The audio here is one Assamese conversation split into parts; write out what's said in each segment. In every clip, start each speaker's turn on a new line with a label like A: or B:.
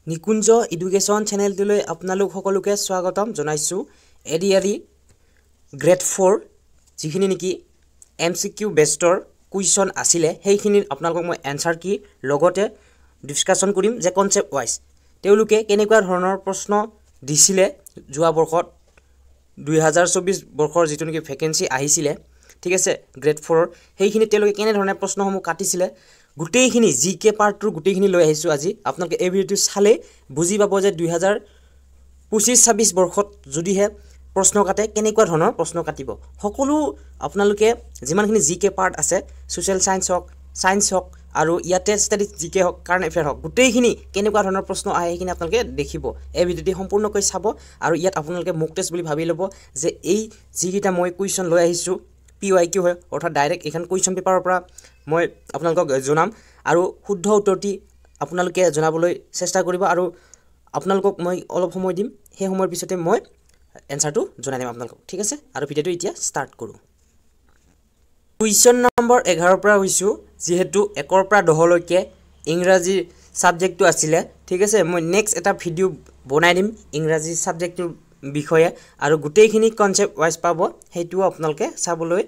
A: নিকুঞ্জ এডুকেশ্যন চেনেলটোলৈ আপোনালোক সকলোকে স্বাগতম জনাইছোঁ। এডিআৰি গ্ৰেড 4 যিখিনি নেকি MCQ বেষ্টৰ কুৱেশ্যন আছিলে সেইখিনিৰ আপোনালোকক মই এনসাৰ কি লগতে ডিসকাশন কৰিম যে কনসেপ্ট ওয়াইজ তেওঁলোকে কেনেকুৱা ধৰণৰ প্ৰশ্ন দিছিলে যোৱা বৰ্ষত 2024 বৰ্ষৰ যিটো নেকি ভ্যাকেন্সি আহিছিলে ঠিক আছে গ্ৰেড 4 সেইখিনি তেওঁলোকে কেনে ধৰণে প্ৰশ্নসমূহ কাটিছিলে গুটেইখিনি জিকে পাৰ্টৰ গুটেইখিনি লৈ আহিছো আজি আপোনালোকে এই ভিডিওটো চালে বুজি পাব যে 2025-26 বৰ্ষত যদিহে প্ৰশ্ন কাটে কেনেকুৱা ধৰণৰ প্ৰশ্ন কাটিব সকলো আপোনালোকে যিমানখিনি জিকে পাৰ্ট আছে সোশ্যাল সায়েন্স হক আৰু ইয়াতে ষ্টাডি জিকে হক কাৰেন্ট এফেয়াৰ হক গুটেইখিনি কেনেকুৱা ধৰণৰ প্ৰশ্ন আহে সেইখিনি আপোনালোকে দেখিব এই ভিডিওটি সম্পূৰ্ণকৈ চাব আৰু ইয়াত আপোনালোকে মক টেষ্ট বুলি ভাবি ল'ব যে এই যিকিটা মই কুৱেশ্যন লৈ আহিছো PYQ হয় অৰ্থাৎ ডাইৰেক্ট এখন কুৱেশ্যন পেপাৰৰ পৰা মই আপোনালোকক জনাম আৰু শুদ্ধ উত্তৰটি আপোনালোকে জনাবলৈ চেষ্টা কৰিব আৰু আপোনালোকক মই অলপ সময় দিম সেই সময়ৰ পিছতে মই এনসাৰটো জনাই দিম আপোনালোকক ঠিক আছে আৰু ভিডিওটো এতিয়া ষ্টাৰ্ট কৰো কুৱেশ্যন নম্বৰ 11 পৰা হৈছো যেহেতু 1 পৰা 10 লৈকে ইংৰাজী সাবজেক্টটো আছিল ঠিক আছে মই নেক্সট এটা ভিডিও বনাই দিম ইংৰাজী সাবজেক্টৰ বিষয়ে আৰু গুটেইখিনি কনসেপ্ট ওয়াইজ পাব হেতু আপোনালোকে চাবলৈ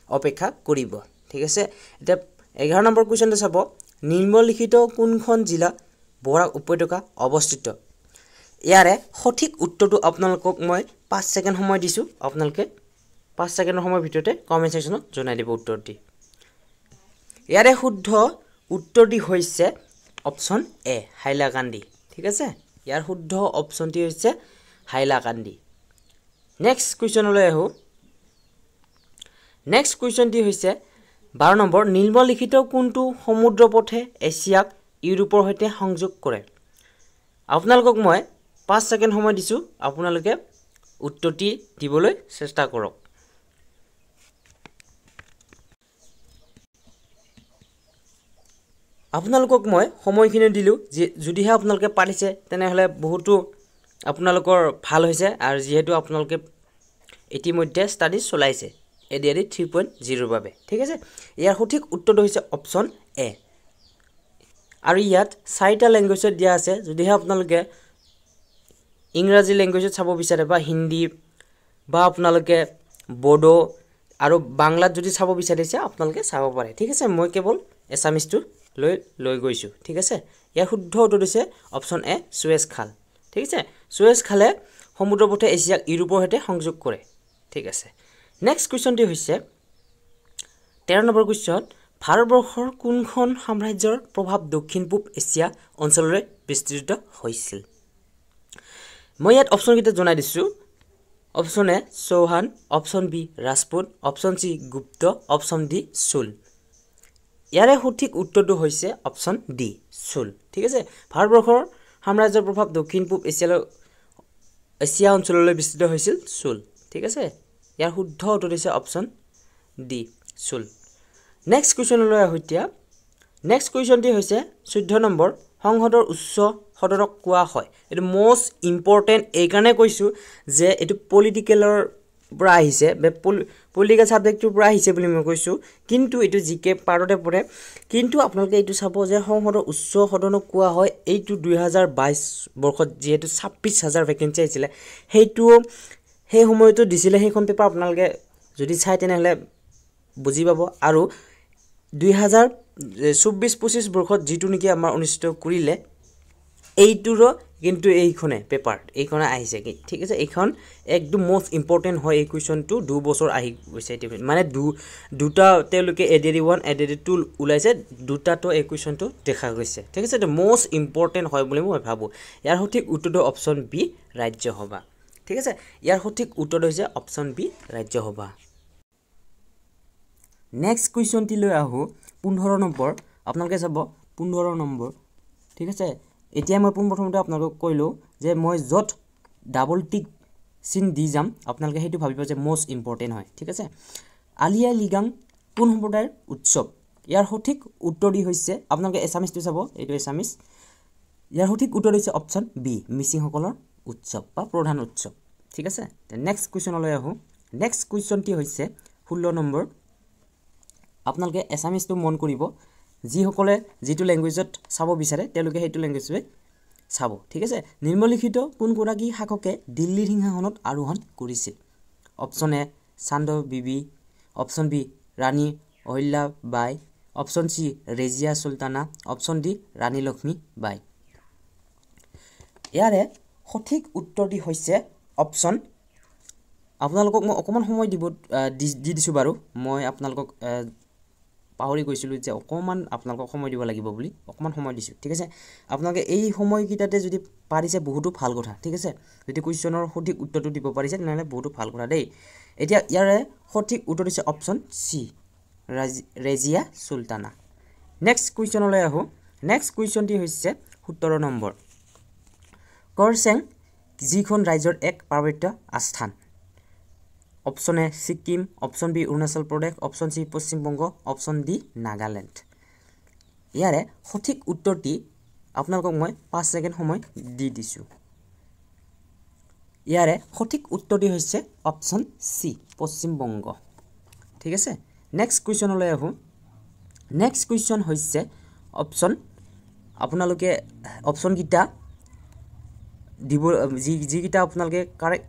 A: অপেক্ষা কৰিব ঠিক আছে এটা 11 নম্বৰ কুৱেশ্যনটো চাব নিম্নলিখিত কোনখন জিলা বৰাক উপত্যকা অৱস্থিত ইয়াৰে সঠিক উত্তৰটো আপোনালোকক মই 5 সেকেন্ড সময় দিছো আপোনালোকে 5 সেকেন্ডৰ সময়ৰ ভিতৰতে কমেন্ট সেকশনত জনাই দিব উত্তৰটি ইয়াৰে শুদ্ধ উত্তৰটি হৈছে অপচন এ হাইলাকান্দি ঠিক আছে ইয়াৰ শুদ্ধ অপচনটি হৈছে হাইলাকান্দি নেক্সট কুৱেশ্যনলৈ আহো নেক্সট কুৱেশ্যনটি হৈছে 12 নম্বৰ নিম্নলিখিত কোনটো সমুদ্ৰপথে এছিয়াক ইউৰোপৰ সৈতে সংযোগ কৰে আপোনালোকক মই 5 সেকেন্ড সময় দিছো আপোনালোকে উত্তৰটি দিবলৈ চেষ্টা কৰক আপোনালোকক মই সময়খিনি দিলো যে যদিহে আপোনালোকে পাৰিছে তেনেহলে বহুতো আপোনালোকৰ ভাল হৈছে আৰু যেহেতু আপোনালোকে ইতিমধ্যে ষ্টাডি চলাইছে এডিআৰি 3.0 বাবে ঠিক আছে ইয়াৰ সঠিক উত্তৰটো হৈছে অপচন এ আৰু ইয়াত 4টা ল্যাঙ্গুৱেজত দিয়া আছে যদিহে আপোনালোকে ইংৰাজী ল্যাঙ্গুৱেজত চাব বিচাৰে বা হিন্দী বা আপোনালোকে বড়ো আৰু বাংলাত যদি চাব বিচাৰিছে আপোনালোকে চাব পাৰে ঠিক আছে মই কেৱল এছামিজটো লৈ গৈছো ঠিক আছে ইয়াৰ শুদ্ধ উত্তৰ হৈছে অপচন এ সুয়েজ খাল ঠিক আছে সুয়েজ খালে সমুদ্ৰপথে এছিয়াক ইউৰোপৰ সৈতে সংযোগ কৰে ঠিক আছে নেক্সট কুৱেশ্যনটি হৈছে 13 নম্বৰ কুৱেশ্যন ভাৰতবৰ্ষৰ কোনখন সাম্ৰাজ্যৰ প্ৰভাৱ দক্ষিণ পূব এছিয়া অঞ্চললৈ বিস্তৃত হৈছিল মই ইয়াত অপচন কিটা জনাই দিছো option A Chauhan option B Rajput option C Gupta option D Chola ইয়াৰে সঠিক উত্তৰটো হৈছে অপচন ডি চোল ঠিক আছে ভাৰতবৰ্ষৰ সাম্ৰাজ্যৰ প্ৰভাৱ দক্ষিণ পূব এছিয়া অঞ্চললৈ বিস্তৃত হৈছিল চোল ঠিক আছে ইয়াৰ শুদ্ধ উত্তৰ হৈছে অপচন ডি চোল নেক্সট কুৱেশ্যনলৈ আহিতিয়া নেক্সট কুৱেশ্যনটি হৈছে 14 নম্বৰ সংসদৰ উচ্চ সদনক কোৱা হয় এটো মোস্ট ইম্পৰ্টেন্ট এই কাৰণে কৈছো যে এটো পলিটিকেলৰ পৰা আহিছে পলিটিকেল সাবজেক্টৰ পৰা আহিছে বুলি মই কৈছো কিন্তু এটো জিকে পাৰতে পৰে কিন্তু আপোনালোকে এটো চাব যে সংসদৰ উচ্চ সদনক কোৱা হয় এইটো 2022 বৰ্ষত যেহেতু 26000 ভ্যাকেন্সি আছিল হেতু সেই সময়টো দিছিলে সেইখন পেপাৰ আপোনালোকে যদি চাই তেনেহলে বুজি পাব আৰু 2024-25 বৰ্ষত যেটো নেকি আমাৰ অনুষ্ঠিত কৰিলে এইটোৰ কিন্তু এইখনে পেপাৰ এইখনে আহিছে ঠিক আছে এইখন একদম মোস্ট ইম্পৰ্টেন্ট হয় এই কুৱেশ্যনটো 2 বছৰ আহি গৈছে মানে দুটা তেওঁলোকে এডিআৰি 1 এডিআৰি 2 উলাইছে দুটাটো এই কুৱেশ্যনটো দেখা গৈছে ঠিক আছে এটা মোস্ট ইম্পৰ্টেন্ট হয় বুলি মই ভাবো ইয়াৰ সঠিক উত্তৰটো অপচন বি ৰাজ্যসভা ঠিক আছে ইয়াৰ সঠিক উত্তৰ হৈছে অপচন বি ৰাজ্যসভা নেক্সট কুৱেশ্যনটি লৈ আহো 15 নম্বৰ আপোনালোকে চাব 15 নম্বৰ ঠিক আছে এতিয়া মই প্ৰথমতে আপোনালোকক কৈলো যে মই যত ডাবল টিক চিন দি যাম আপোনালোকে হেতু ভাবিব যে মোস্ট ইম্পৰ্টেন্ট হয় ঠিক আছে আলিয়া লিগাং কোন সম্প্ৰদায়ৰ উৎসৱ ইয়াৰ সঠিক উত্তৰটি হৈছে আপোনালোকে এছামিজটো চাব এইটো এছামিজ ইয়াৰ সঠিক উত্তৰ হৈছে অপচন বি মিচিংসকলৰ উৎসৱ বা প্ৰধান উৎসৱ ঠিক আছে নেক্সট কুৱেশ্যনলৈ আহো নেক্সট কুৱেশ্যনটি হৈছে 16 নম্বৰ আপোনালোকে এছামিজটো মন কৰিব যিসকলে যেটো ল্যাঙ্গুৱেজত চাব বিচাৰে তেওঁলোকে হেতু ল্যাঙ্গুৱেজে চাব ঠিক আছে নিম্নলিখিত কোনগৰাকী শাসকে দিল্লীৰ সিংহাসনত আৰোহণ কৰিছিল option A Chand Bibi option B Rani Ahilya Bai option C Razia Sultana option D Rani Lakshmi Bai ইয়াৰে সঠিক উত্তৰটি হৈছে অপচন আপোনালোকক মই অকমান সময় দি দিছো বাৰু মই আপোনালোকক পাহৰি গৈছিলো যে অকমান আপোনালোকক সময় দিব লাগিব বুলি অকমান সময় দিছো ঠিক আছে আপোনালোকে এই সময়কিটাতে যদি পাৰিছে বহুতো ভাল কথা ঠিক আছে যদি কোৱেশ্চনৰ সঠিক উত্তৰটো দিব পাৰিছে তেনে বহুতো ভাল কথা দেই এতিয়া ইয়াৰে সঠিক উত্তৰ হৈছে option C Razia Sultana next কুৱেশ্চনলৈ আহো নেক্সট কুৱেশ্চনটি হৈছে 17 নম্বৰ কৰচেং যিখন ৰাজ্যৰ এক পাৰ্বত্য আস্থান অপচন এ Sikkim option B Arunachal Pradesh option সি পশ্চিম বংগ অপচন ডি নাগালেণ্ড ইয়াৰে সঠিক উত্তৰটি আপোনালোকক মই 5 সেকেন্ড সময় দি দিছো ইয়াৰে সঠিক উত্তৰটি হৈছে অপচন সি পশ্চিম বংগ ঠিক আছে নেক্সট কুৱেশ্চনলৈ আহো নেক্সট কুৱেশ্চন হৈছে অপচন আপোনালোকে অপচন গিটা দিব যি গিটা আপোনালোকে কাৰেক্ট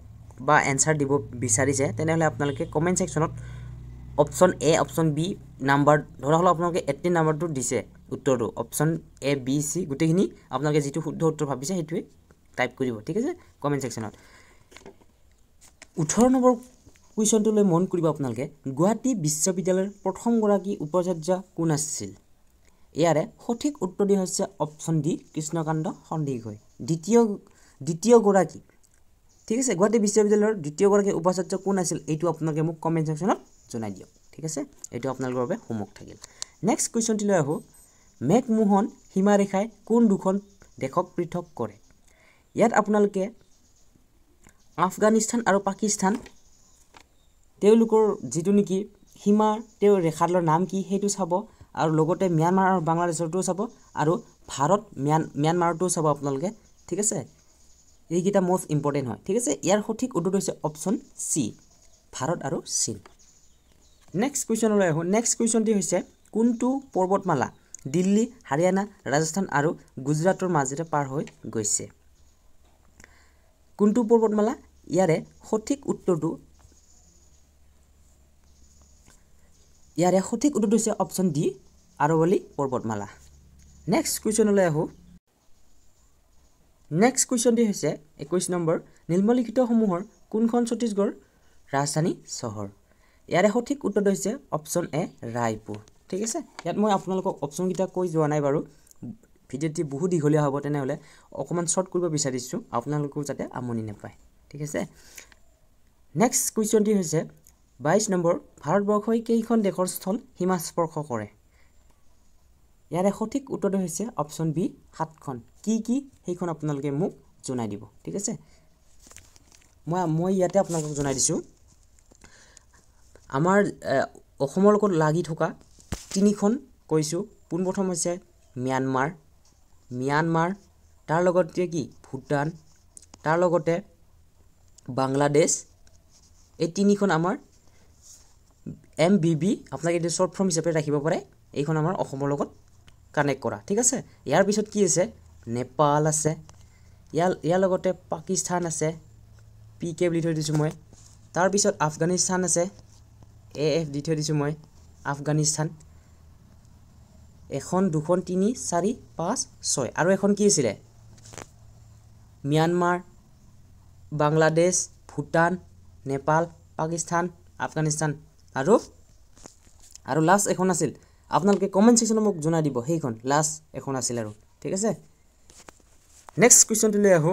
A: বা এনসাৰ দিব বিচাৰিছে তেনেহলে আপোনালোকে কমেন্ট সেকশনত অপচন এ অপচন বি নাম্বাৰ ধৰা হল আপোনালোকে 18 নাম্বাৰটো দিছে উত্তৰটো অপচন এ বি সি গুটেখিনি আপোনালোকে যেটো শুদ্ধ উত্তৰ ভাবিছে হেতুৱে টাইপ কৰিব ঠিক আছে কমেন্ট সেকশনত 18 নম্বৰ কুৱেশ্চনটোলৈ মন কৰিব আপোনালোকে গুৱাহাটী বিশ্ববিদ্যালয়ৰ প্ৰথম গৰাকী উপাচাৰ্য কোন আছিল ইয়াৰে সঠিক উত্তৰটি হৈছে অপচন ডি কৃষ্ণকান্ত সন্দিকৈ দ্বিতীয় গৰাকী ঠিক আছে গুৱাহাটী বিশ্ববিদ্যালয়ৰ দ্বিতীয় গৰাকী উপাচাৰ্য কোন আছিল এইটো আপোনালোকে মোক কমেন্ট সেকশনত জনাই দিয়ক ঠিক আছে এইটো আপোনালোকৰ বাবে হোমৱৰ্ক থাকিল নেক্সট কুৱেশ্চনটি লৈ আহো মেকমোহন সীমাৰেখাই কোন দুখন দেশক পৃথক কৰে ইয়াত আপোনালোকে আফগানিস্তান আৰু পাকিস্তান তেওঁলোকৰ যেটো নেকি সীমা তেও ৰেখাৰ নাম কি হেতু চাব আৰু লগতে म्यांमार আৰু বাংলাদেশৰটো চাব আৰু ভাৰত म्यांमारটো চাব আপোনালোকে ঠিক আছে এইগিটা মোস্ট ইম্পৰ্টেন্ট হয় ঠিক আছে ইয়াৰ সঠিক উত্তৰটো হৈছে অপচন সি ভাৰত আৰু চীন নেক্সট কুৱেশ্চনলৈ আহো নেক্সট কুৱেশ্চনটি হৈছে কোনটো পৰ্বতমালা দিল্লী হাৰিয়ানা ৰাজস্থান আৰু গুজৰাটৰ মাজেৰে পাৰ হৈ গৈছে কোনটো পৰ্বতমালা ইয়াৰে সঠিক উত্তৰটো হৈছে অপচন ডি আৰৱলী পৰ্বতমালা নেক্সট কুৱেশ্চনলৈ আহো নেক্সট কুৱেশ্চনটি হৈছে 21 নম্বৰ নিম্নলিখিত সমূহৰ কোনখন ছত্তীশগড় ৰাজধানী চহৰ ইয়াৰে সঠিক উত্তৰটো হৈছে অপচন এ ৰায়পুৰ ঠিক আছে ইয়াত মই আপোনালোকক অপচন গিটা কৈ যোৱা নাই বাৰু ভিডিওটি বহুত দীঘলীয়া হ'ব তেনেহলে অকমান শৰ্ট কৰিব বিচাৰিছো আপোনালোকো যাতে আমনি নাপায় ঠিক আছে নেক্সট কুৱেশ্চনটি হৈছে 22 নম্বৰ ভাৰতবৰ্ষই কেইখন দেশৰ স্থল সীমা স্পৰ্শ কৰে ইয়াৰে সঠিক উত্তৰটো হৈছে অপচন বি 7খন কি সেইখন আপোনালোকে মোক জনাই দিব ঠিক আছে মই ইয়াতে আপোনালোকক জনাই দিছো আমাৰ অসমৰ লগত লাগি থকা তিনিখন কৈছো পোনপ্ৰথম হৈছে म्यांमार তাৰ লগতে কি ভুটান তাৰ লগতে বাংলাদেশ এই তিনিখন আমাৰ MBB আপোনালোকে এটা শৰ্ট ফৰ্ম হিচাপে ৰাখিব পাৰে এইখন আমাৰ অসমৰ লগত কানেক্ট কৰা ঠিক আছে ইয়াৰ পিছত কি আছে নেপাল আছে ইয়াৰ লগতে পাকিস্তান আছে PK বুলি থৈ দিছো মই তাৰ পিছত আফগানিস্তান আছে AF দি থৈ দিছো মই আফগানিস্তান এখন দুখন 3 4 5 6 আৰু এখন কি আছিল म्यांमार বাংলাদেশ ভুটান নেপাল পাকিস্তান আফগানিস্তান আৰু লাষ্ট এখন আছিল আপোনালোকে কমেন্ট সেকশনত মোক জনাই দিব সেইখন লাষ্ট এখন আছিল আৰু ঠিক আছে নেক্সট কুৱেশ্চনটো লৈ আহো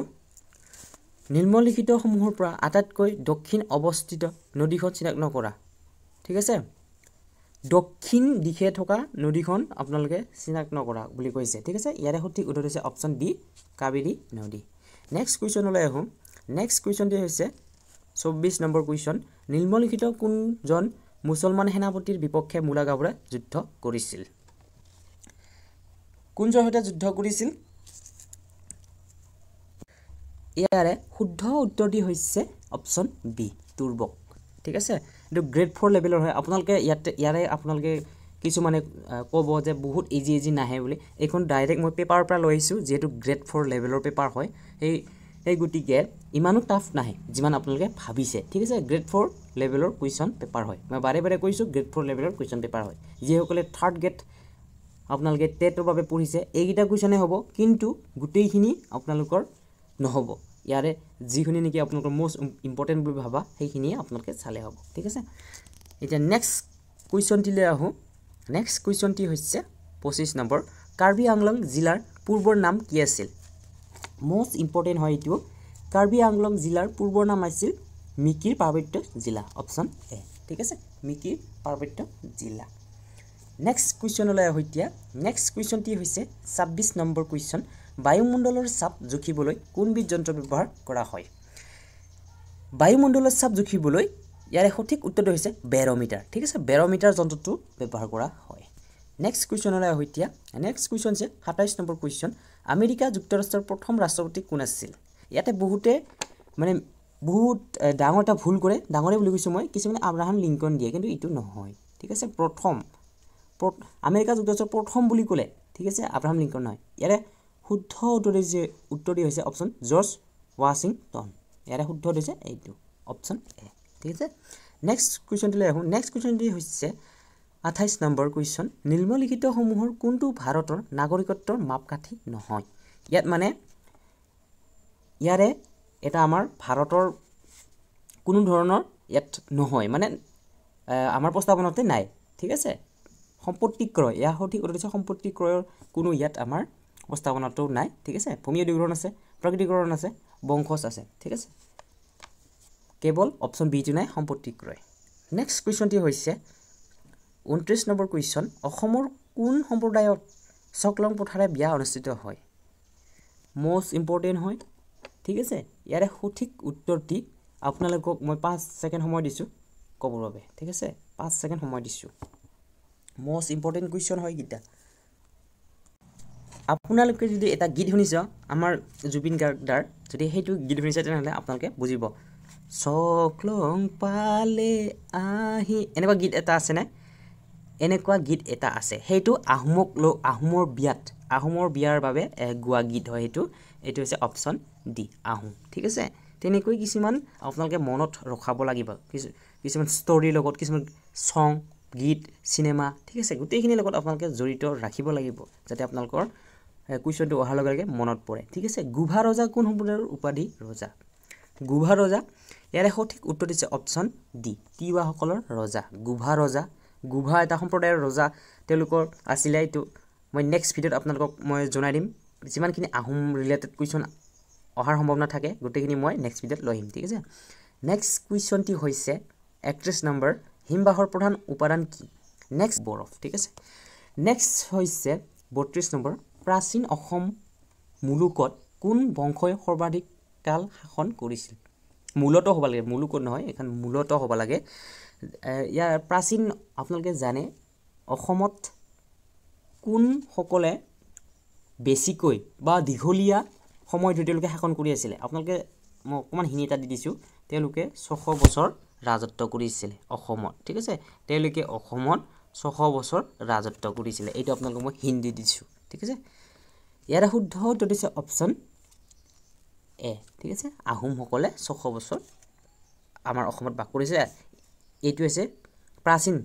A: নিম্নলিখিত সমূহৰ পৰা আটাইতকৈ দক্ষিণ অৱস্থিত নদীখন চিনাক্ত কৰা ঠিক আছে দক্ষিণ দিশে থকা নদীখন আপোনালোকে চিনাক্ত কৰা বুলি কৈছে ঠিক আছে ইয়াৰে সঠিক উত্তৰ হৈছে অপচন বি কাবেৰী নদী নেক্সট কুৱেশ্চনলৈ আহো নেক্সট কুৱেশ্চনটি হৈছে 24 নম্বৰ কুৱেশ্চন নিম্নলিখিত কোনজন মুছলমান সেনাপতিৰ বিপক্ষে মুলাগাঁৱৰে যুদ্ধ কৰিছিল কোনজনৰ সৈতে যুদ্ধ কৰিছিল ইয়াৰে শুদ্ধ উত্তৰটি হৈছে অপচন বি তুৰ্বক ঠিক আছে এটো গ্ৰেড 4 লেভেলৰ হয় আপোনালোকে ইয়াৰে আপোনালোকে কিছুমানে ক'ব যে বহুত ইজি নাহে বুলি এইখন ডাইৰেক্ট মই পেপাৰৰ পৰা লৈ আহিছোঁ যিহেতু গ্ৰেড 4 লেভেলৰ পেপাৰ হয় সেই গতিকে ইমানো টাফ নাহে যিমান আপোনালোকে ভাবিছে ঠিক আছে গ্ৰেড 4 লেভেলৰ কুৱেশ্যন পেপাৰ হয় মই বাৰে বাৰে কৈছোঁ গ্ৰেড 4 লেভেলৰ কুৱেশ্যন পেপাৰ হয় যিসকলে থাৰ্ড গ্ৰেড আপোনালোকে টেটৰ বাবে পঢ়িছে এইকেইটা কুৱেশ্যনে হ'ব কিন্তু গোটেইখিনি আপোনালোকৰ নহ'ব ইয়াৰে যিখিনি নেকি আপোনালোকৰ মোষ্ট ইম্পৰ্টেণ্ট বুলি ভাবা সেইখিনিয়ে আপোনালোকে চালে হ'ব ঠিক আছে এতিয়া নেক্সট কুৱেশ্যনটিলৈ আহোঁ নেক্সট কুৱেশ্যনটি হৈছে 25 নম্বৰ কাৰ্বি আংলং জিলাৰ পূৰ্বৰ নাম কি আছিল মোষ্ট ইম্পৰ্টেণ্ট হয় এইটো কাৰ্বি আংলং জিলাৰ পূৰ্বৰ নাম আছিল মিকিৰ পাৰ্বত্য জিলা অপশ্যন এ ঠিক আছে মিকিৰ পাৰ্বত্য জিলা নেক্সট কুৱেশ্যনলৈ আহোঁ এতিয়া নেক্সট কুৱেশ্যনটি হৈছে 26 নম্বৰ কুৱেশ্যন বায়ুমণ্ডলৰ চাপ জুখিবলৈ কোনবিধ যন্ত্ৰ ব্যৱহাৰ কৰা হয় বায়ুমণ্ডলৰ চাপ জুখিবলৈ ইয়াৰে সঠিক উত্তৰটো হৈছে বেৰমিটাৰ ঠিক আছে বেৰমিটাৰ যন্ত্ৰটো ব্যৱহাৰ কৰা হয় নেক্সট কুৱেশ্যনলৈ আহোঁ এতিয়া নেক্সট কুৱেশ্যন হৈছে 27 নম্বৰ কুৱেশ্যন আমেৰিকা যুক্তৰাষ্ট্ৰৰ প্ৰথম ৰাষ্ট্ৰপতি কোন আছিল ইয়াতে বহুতে মানে বহুত ডাঙৰ এটা ভুল কৰে ডাঙৰে বুলি কৈছোঁ মই কিছুমানে আব্ৰাহাম লিংকন দিয়ে কিন্তু এইটো নহয় ঠিক আছে প্ৰথম আমেৰিকা যুক্তৰাষ্ট্ৰৰ প্ৰথম বুলি ক'লে ঠিক আছে আব্ৰাহাম লিংকন নহয় ইয়াৰে শুদ্ধ উত্তৰটি হৈছে অপশ্যন জৰ্জ ৱাশ্বিংটন ইয়াৰে শুদ্ধ হৈছে এইটো অপশ্যন এ ঠিক আছে নেক্সট কুৱেশ্যনটোলৈ আহোঁ নেক্সট কুৱেশ্যনটি হৈছে 28 নম্বৰ কুৱেশ্যন নিম্নলিখিতসমূহৰ কোনটো ভাৰতৰ নাগৰিকত্বৰ মাপকাঠি নহয় ইয়াত মানে ইয়াৰে এটা আমাৰ ভাৰতৰ কোনো ধৰণৰ ইয়াত নহয় মানে আমাৰ প্ৰস্তাৱনাতে নাই ঠিক আছে সম্পত্তি ক্ৰয় ইয়াৰ সঠিক উত্তৰ হৈছে সম্পত্তি ক্ৰয়ৰ কোনো ইয়াত আমাৰ প্ৰস্তাৱনাটো নাই ঠিক আছে ভূমি অধিগ্ৰহণ আছে প্ৰাকৃতিকৰণ আছে বংশজ আছে ঠিক আছে কেৱল অপশ্যন বিটো নাই সম্পত্তি ক্ৰয় নেক্সট কুৱেশ্যনটি হৈছে 29 নম্বৰ কুৱেশ্যন অসমৰ কোন সম্প্ৰদায়ত চকলং পথাৰে বিয়া অনুষ্ঠিত হয় মোষ্ট ইম্পৰ্টেণ্ট হয় ঠিক আছে ইয়াৰে সঠিক উত্তৰটি আপোনালোকক মই 5 ছেকেণ্ড সময় দিছোঁ ক'বৰ বাবে ঠিক আছে 5 ছেকেণ্ড সময় দিছোঁ মোষ্ট ইম্পৰ্টেণ্ট কুৱেশ্যন হয় গীতা আপোনালোকে যদি এটা গীত শুনিছ আমাৰ জুবিন গাৰ্গৰ যদি সেইটো গীত শুনিছে তেনেহ'লে আপোনালোকে বুজিব চকলং পালে আহি এনেকুৱা গীত এটা আছে নাই এনেকুৱা গীত এটা আছে সেইটো আহোমৰ বিয়াৰ বাবে গোৱা গীত হয় এইটো হৈছে অপশ্যন ডি আহোম ঠিক আছে তেনেকৈ কিছুমান আপোনালোকে মনত ৰখাব লাগিব কিছুমান ষ্টৰীৰ লগত কিছুমান সং গীত চিনেমা ঠিক আছে গোটেইখিনিৰ লগত আপোনালোকে জড়িত ৰাখিব লাগিব যাতে আপোনালোকৰ কুৱেশ্যনটো অহাৰ লগে লগে মনত পৰে ঠিক আছে গুভা ৰজা কোন সম্প্ৰদায়ৰ উপাধি ৰজা গুভা ৰজা ইয়াৰে সঠিক উত্তৰ দিছে অপশ্যন ডি তিৱাসকলৰ ৰজা গুভা এটা সম্প্ৰদায়ৰ ৰজা তেওঁলোকৰ আছিলে এইটো মই নেক্সট ভিডিঅ'ত আপোনালোকক মই জনাই দিম যিমানখিনি আহোম ৰিলেটেড কুৱেশ্যন অহাৰ সম্ভাৱনা থাকে গোটেইখিনি মই নেক্সট ভিডিঅ'ত লৈ আহিম ঠিক আছে নেক্সট কুৱেশ্যনটি হৈছে 31 নম্বৰ হিমবাহৰ প্ৰধান উপাদান কি নেক্সট বৰফ ঠিক আছে নেক্সট হৈছে 32 নম্বৰ প্ৰাচীন অসম মুলুকত কোন বংশই সৰ্বাধিক কাল শাসন কৰিছিল মূলত হ'ব লাগে মুলুকত নহয় এখন মূলত হ'ব লাগে ইয়াৰ প্ৰাচীন আপোনালোকে জানে অসমত কোন সকলে বেছিকৈ বা দীঘলীয়া সময় ধৰি তেওঁলোকে শাসন কৰি আছিল আপোনালোকে মই অকমান হিনি এটা দি দিছোঁ তেওঁলোকে 600 বছৰ ৰাজত্ব কৰিছিল অসমত ঠিক আছে তেওঁলোকে অসমত 600 বছৰ ৰাজত্ব কৰিছিল এইটো আপোনালোকক মই হিন্দি দিছোঁ ঠিক আছে ইয়াৰ শুদ্ধ উত্তৰ দিছে অপশ্যন এ ঠিক আছে আহোম সকলে 600 বছৰ আমাৰ অসমত বাস কৰিছিল এইটো হৈছে প্ৰাচীন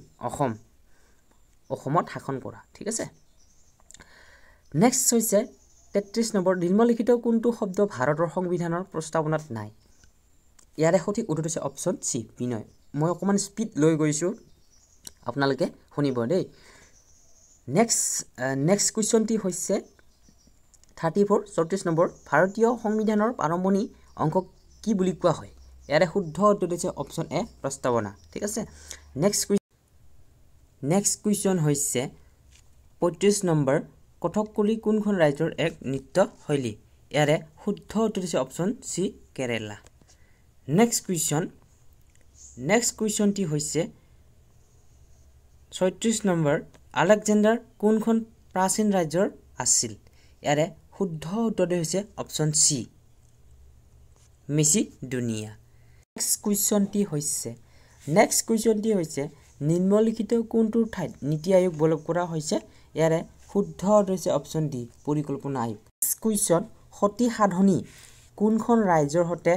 A: অসমত শাসন কৰা ঠিক আছে নেক্সট হৈছে 33 নম্বৰ নিম্নলিখিত কোনটো শব্দ ভাৰতৰ সংবিধানৰ প্ৰস্তাৱনাত নাই ইয়াৰে সঠিক উত্তৰ হৈছে অপশ্যন চি বিনয় মই অকমান স্পীড লৈ গৈছোঁ আপোনালোকে শুনিব দেই নেক্সট কুৱেশ্যনটি হৈছে 34 নম্বৰ ভাৰতীয় সংবিধানৰ আৰম্ভণি অংশ কি বুলি কোৱা হয় ইয়াৰে শুদ্ধ উত্তৰ হৈছে অপশ্যন এ প্ৰস্তাৱনা ঠিক আছে নেক্সট কুৱেশ্যন হৈছে 35 নম্বৰ কথকলি কোনখন ৰাজ্যৰ এক নৃত্য শৈলী ইয়াৰে শুদ্ধ উত্তৰ হৈছে অপশ্যন চি কেৰালা নেক্সট কুৱেশ্যনটি হৈছে 36 নম্বৰ আলেকজেণ্ডাৰ কোনখন প্ৰাচীন ৰাজ্যৰ আছিল ইয়াৰে শুদ্ধ উত্তৰটো হৈছে অপশ্যন চি মেচিডোনিয়া নেক্সট কুৱেশ্যনটি হৈছে নিম্নলিখিত কোনটোৰ ঠাইত নীতি আয়োগ বলব কৰা হৈছে ইয়াৰে শুদ্ধ হৈছে অপচন ডি পৰিকল্পনা আয়োগ কুৱেশ্যন সতি সাধনী কোনখন ৰাজ্যৰ সৈতে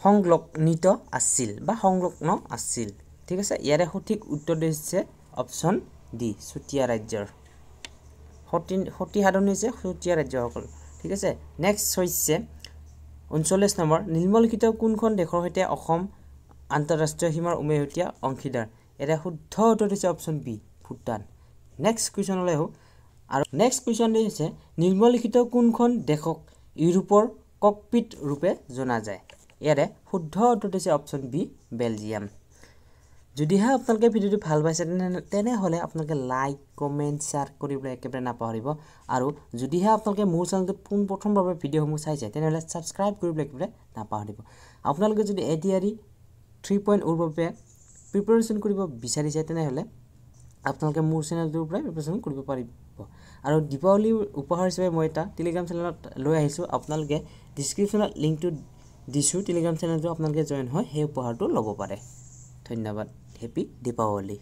A: সংলগ্নিত আছিল বা সংলগ্ন আছিল ঠিক আছে ইয়াৰে সঠিক উত্তৰ হৈছে অপচন ডি চুতীয়া ৰাজ্যৰ সতি সাধনী হৈছে চুতীয়া ৰাজ্যসকল ঠিক আছে নেক্সট হৈছে 39 নম্বৰ নিম্নলিখিত কোনখন দেশৰ সৈতে অসম আন্তঃৰাষ্ট্ৰীয় সীমাৰ উমৈহতীয়া অংশীদাৰ এটা শুদ্ধ উত্তৰ হৈছে অপচন বি ভূটান নেক্সট কুৱেশ্যনলৈ আহো আৰু নেক্সট কুৱেশ্যন হৈছে নিম্নলিখিত কোনখন দেশক ইউৰোপৰ ককপিট ৰূপে জনা যায় ইয়াৰে শুদ্ধ উত্তৰ হৈছে অপচন বি বেলজিয়াম যদিহে আপোনালোকে ভিডিওটো ভাল পাইছে তেনেহলে আপোনালোকে লাইক কমেন্ট শেয়াৰ কৰিবলৈ একেবাৰে নাপাহৰিব আৰু যদিহে আপোনালোকে মোৰ চেনেলটো প্ৰথমবাৰ ভিডিওসমূহ চাইছে তেনেহলে সাবস্ক্ৰাইব কৰিবলৈ একেবাৰে নাপাহৰিব আপোনালোকে যদি এডিআৰই 3.0 ৰ বাবে প্ৰিপাৰেচন কৰিব বিচাৰিছে তেনেহলে আপোনালোকে মোৰ চেনেলটোৰ পৰা প্ৰিপাৰেচন কৰিব পাৰিব আৰু দীপাৱলী উপহাৰ হিচাপে মই এটা টেলিগ্ৰাম চেনেলত লৈ আহিছো আপোনালোকে ডেসক্ৰিপচনত লিংকটো দিছো টেলিগ্ৰাম চেনেলটো আপোনালোকে জয়েন হয় সেই উপহাৰটো ল'ব পাৰে ধন্যবাদ হেপী দীপাৱলী